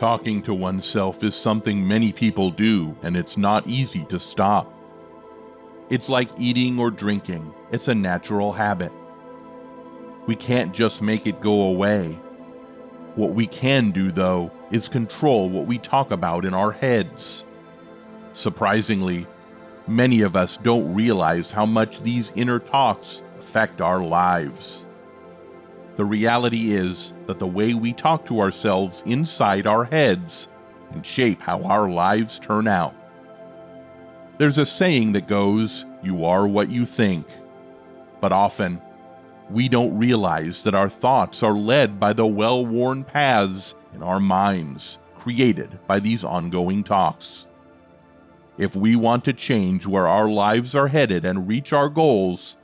Talking to oneself is something many people do, and it's not easy to stop. It's like eating or drinking. It's a natural habit. We can't just make it go away. What we can do, though, is control what we talk about in our heads. Surprisingly, many of us don't realize how much these inner talks affect our lives. The reality is that the way we talk to ourselves inside our heads can shape how our lives turn out. There's a saying that goes, "You are what you think." But often, we don't realize that our thoughts are led by the well-worn paths in our minds, created by these ongoing talks. If we want to change where our lives are headed and reach our goals,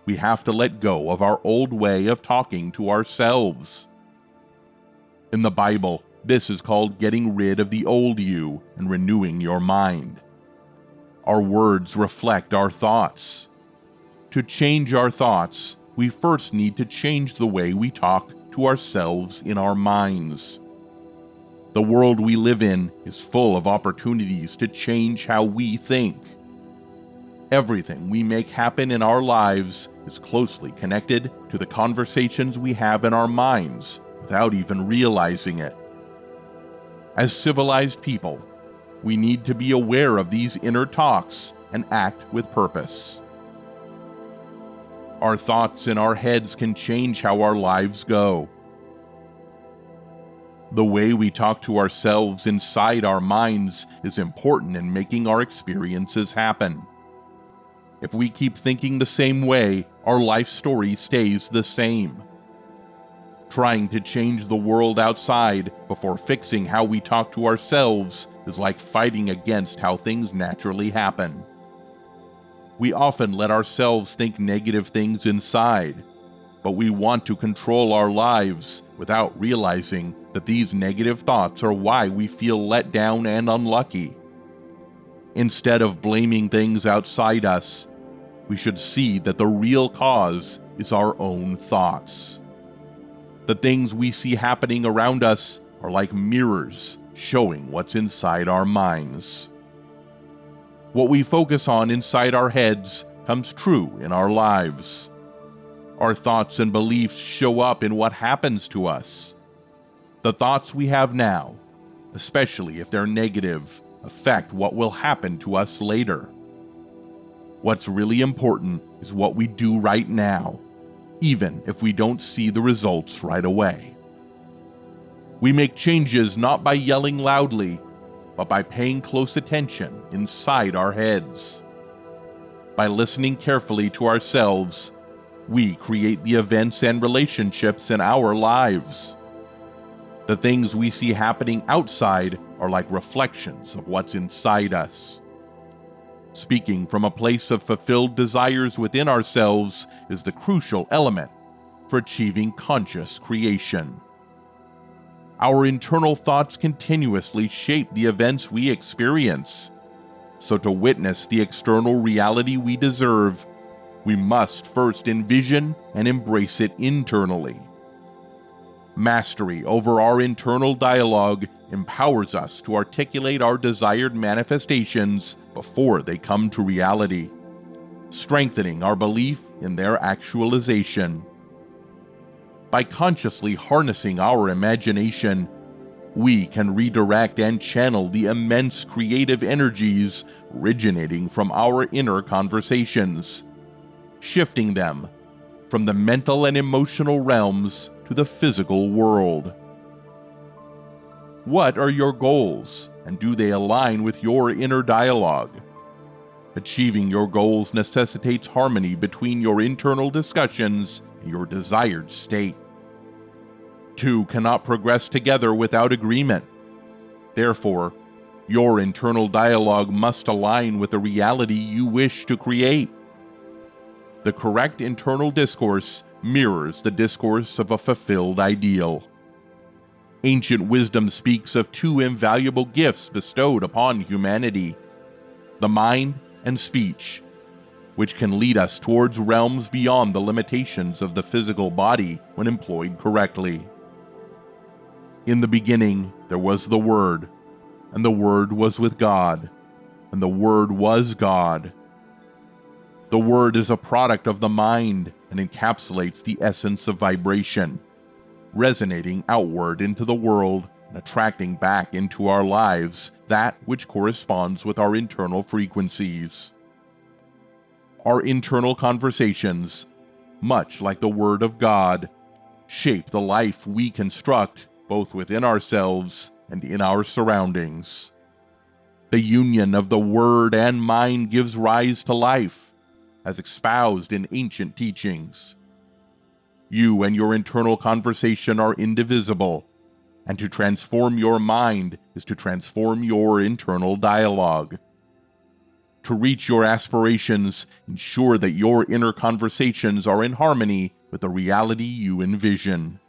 we have to let go of our old way of talking to ourselves. In the Bible, this is called getting rid of the old you and renewing your mind. Our words reflect our thoughts. To change our thoughts, we first need to change the way we talk to ourselves in our minds. The world we live in is full of opportunities to change how we think. Everything we make happen in our lives is closely connected to the conversations we have in our minds without even realizing it. As civilized people, we need to be aware of these inner talks and act with purpose. Our thoughts in our heads can change how our lives go. The way we talk to ourselves inside our minds is important in making our experiences happen. If we keep thinking the same way, our life story stays the same. Trying to change the world outside before fixing how we talk to ourselves is like fighting against how things naturally happen. We often let ourselves think negative things inside, but we want to control our lives without realizing that these negative thoughts are why we feel let down and unlucky. Instead of blaming things outside us, we should see that the real cause is our own thoughts. The things we see happening around us are like mirrors showing what's inside our minds. What we focus on inside our heads comes true in our lives. Our thoughts and beliefs show up in what happens to us. The thoughts we have now, especially if they're negative, affect what will happen to us later. What's really important is what we do right now, even if we don't see the results right away. We make changes not by yelling loudly, but by paying close attention inside our heads. By listening carefully to ourselves, we create the events and relationships in our lives. The things we see happening outside are like reflections of what's inside us. Speaking from a place of fulfilled desires within ourselves is the crucial element for achieving conscious creation. Our internal thoughts continuously shape the events we experience. So to witness the external reality we deserve, we must first envision and embrace it internally. Mastery over our internal dialogue empowers us to articulate our desired manifestations before they come to reality, strengthening our belief in their actualization. By consciously harnessing our imagination, we can redirect and channel the immense creative energies originating from our inner conversations, shifting them from the mental and emotional realms to the physical world. What are your goals, and do they align with your inner dialogue? Achieving your goals necessitates harmony between your internal discussions and your desired state. Two cannot progress together without agreement. Therefore, your internal dialogue must align with the reality you wish to create. The correct internal discourse mirrors the discourse of a fulfilled ideal. Ancient wisdom speaks of two invaluable gifts bestowed upon humanity: the mind and speech, which can lead us towards realms beyond the limitations of the physical body when employed correctly. In the beginning there was the Word, and the Word was with God, and the Word was God. The Word is a product of the mind and encapsulates the essence of vibration, resonating outward into the world and attracting back into our lives that which corresponds with our internal frequencies. Our internal conversations, much like the Word of God, shape the life we construct both within ourselves and in our surroundings. The union of the Word and mind gives rise to life, as espoused in ancient teachings. You and your internal conversation are indivisible, and to transform your mind is to transform your internal dialogue. To reach your aspirations, ensure that your inner conversations are in harmony with the reality you envision.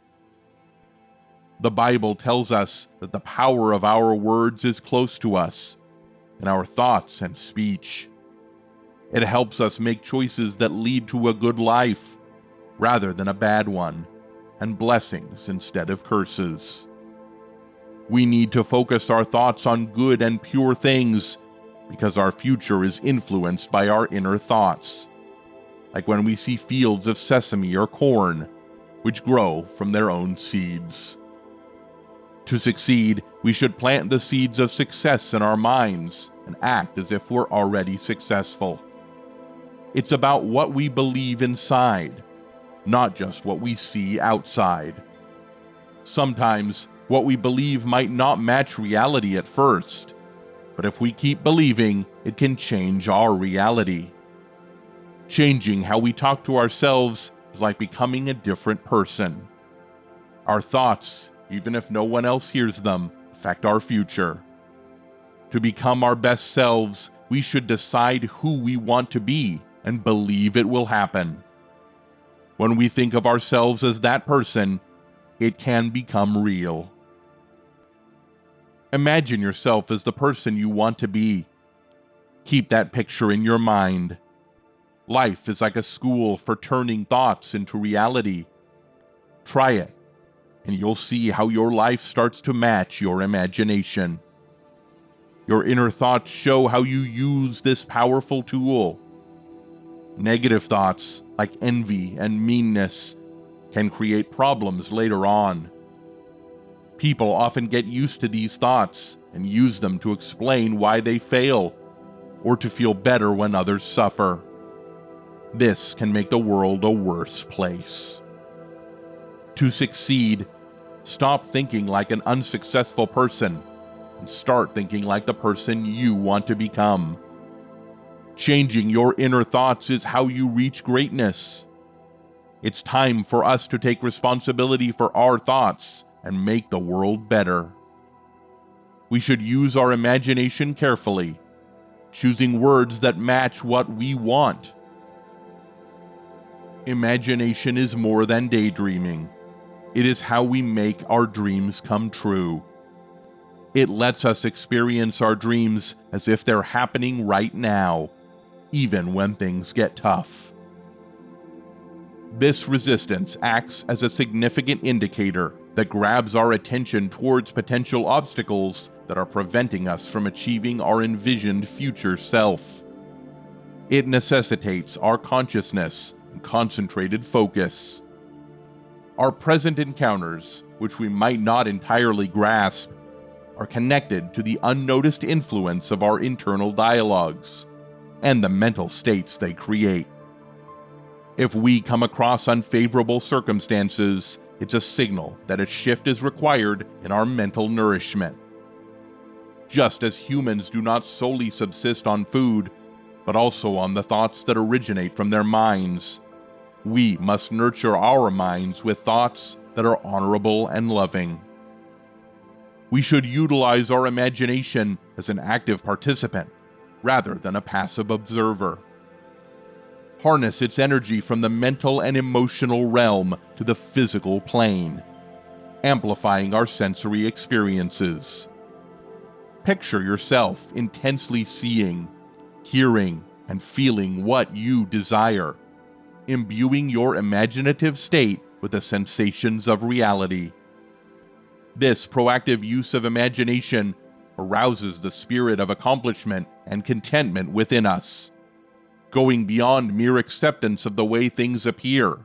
The Bible tells us that the power of our words is close to us, in our thoughts and speech. It helps us make choices that lead to a good life, rather than a bad one, and blessings instead of curses. We need to focus our thoughts on good and pure things, because our future is influenced by our inner thoughts, like when we see fields of sesame or corn, which grow from their own seeds. To succeed, we should plant the seeds of success in our minds and act as if we're already successful. It's about what we believe inside, not just what we see outside. Sometimes, what we believe might not match reality at first, but if we keep believing, it can change our reality. Changing how we talk to ourselves is like becoming a different person. Our thoughts, even if no one else hears them, affect our future. To become our best selves, we should decide who we want to be and believe it will happen. When we think of ourselves as that person, it can become real. Imagine yourself as the person you want to be. Keep that picture in your mind. Life is like a school for turning thoughts into reality. Try it, and you'll see how your life starts to match your imagination. Your inner thoughts show how you use this powerful tool. Negative thoughts, like envy and meanness, can create problems later on. People often get used to these thoughts and use them to explain why they fail, or to feel better when others suffer. This can make the world a worse place. To succeed, stop thinking like an unsuccessful person and start thinking like the person you want to become. Changing your inner thoughts is how you reach greatness. It's time for us to take responsibility for our thoughts and make the world better. We should use our imagination carefully, choosing words that match what we want. Imagination is more than daydreaming. It is how we make our dreams come true. It lets us experience our dreams as if they're happening right now, even when things get tough. This resistance acts as a significant indicator that grabs our attention towards potential obstacles that are preventing us from achieving our envisioned future self. It necessitates our consciousness and concentrated focus. Our present encounters, which we might not entirely grasp, are connected to the unnoticed influence of our internal dialogues and the mental states they create. If we come across unfavorable circumstances, it's a signal that a shift is required in our mental nourishment. Just as humans do not solely subsist on food, but also on the thoughts that originate from their minds, we must nurture our minds with thoughts that are honorable and loving. We should utilize our imagination as an active participant, rather than a passive observer. Harness its energy from the mental and emotional realm to the physical plane, amplifying our sensory experiences. Picture yourself intensely seeing, hearing, and feeling what you desire, imbuing your imaginative state with the sensations of reality. This proactive use of imagination arouses the spirit of accomplishment and contentment within us, going beyond mere acceptance of the way things appear.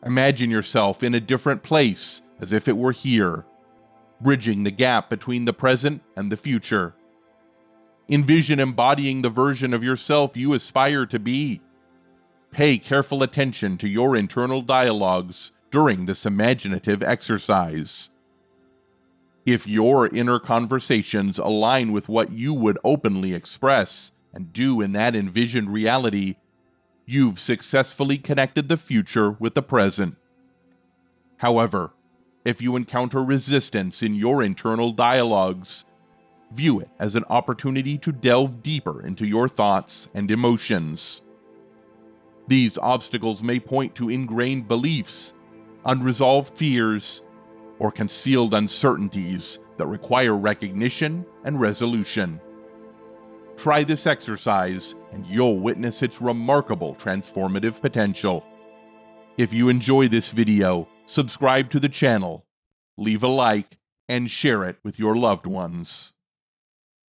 Imagine yourself in a different place as if it were here, bridging the gap between the present and the future. Envision embodying the version of yourself you aspire to be. Pay careful attention to your internal dialogues during this imaginative exercise. If your inner conversations align with what you would openly express and do in that envisioned reality, you've successfully connected the future with the present. However, if you encounter resistance in your internal dialogues, view it as an opportunity to delve deeper into your thoughts and emotions. These obstacles may point to ingrained beliefs, unresolved fears, or concealed uncertainties that require recognition and resolution. Try this exercise, and you'll witness its remarkable transformative potential. If you enjoy this video, subscribe to the channel, leave a like, and share it with your loved ones.